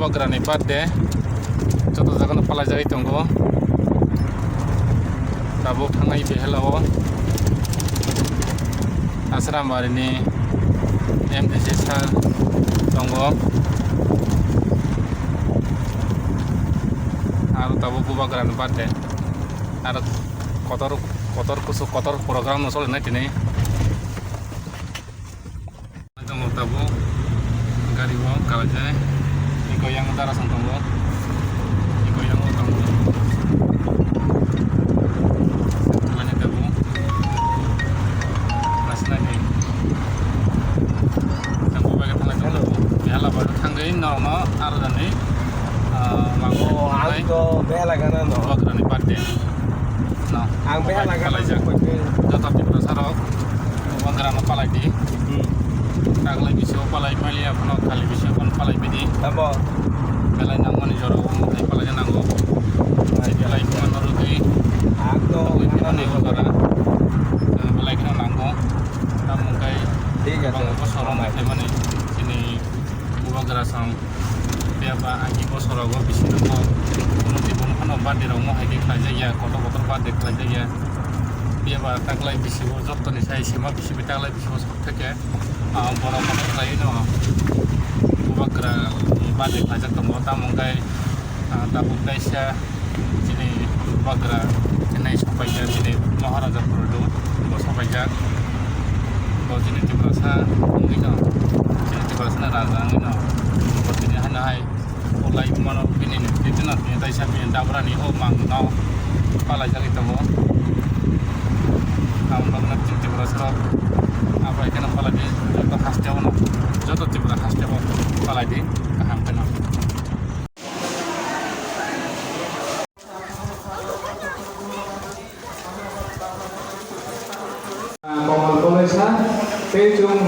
bubagrani birthday joto jagono palajagoi tongo tabuk thangnai behelao Asrambarini MDC sar tongo aru tabuk bubagrani birthday aru kotor program no solenai tini tongo tabuk gari wo kalajai iko yang utara sang tongo iko yang tongo setelahnya tabuk masih lagi tabuk bagai tengah tongo bihala baru tanggai no aru dani mango Angko bela kanan no. bubagrani birthday no Ang bela kanan joto di prasarok bubagrani palagi Taglay bisyo palay mali apno kali bisyo kon palay bidi Apa? belai nangoni joro ay palay nango ay belai ko maruti Angko ini ani ko kara belai ko nango tamong kay Tiga bang ko sorong ay mani ini bubagra sang biaba aki ko sorogo bisyo ko kuno tibon kono badi ro mo ay kay ya koto badi kay ya biaba taglay bisyo jotto ni sai sima bisyo taglay bisyo theke boro kono kay no bubagra badi kajak tongo tamong kay tabuk kaisa sini bubagra sini sampainya sini Maharaja Purdu ko sampainya ko sini tibrasa ngino sini tibrasa na raja ngino ko sini hanai ulai mano pinin ditinat ni taisa pin dabrani o mang no pala jagi tongo tamong na tibrasa apa ikan pala di joto hastewo no joto tibra hastewo pala di kaham kena Còn mình tôi sẽ phía chung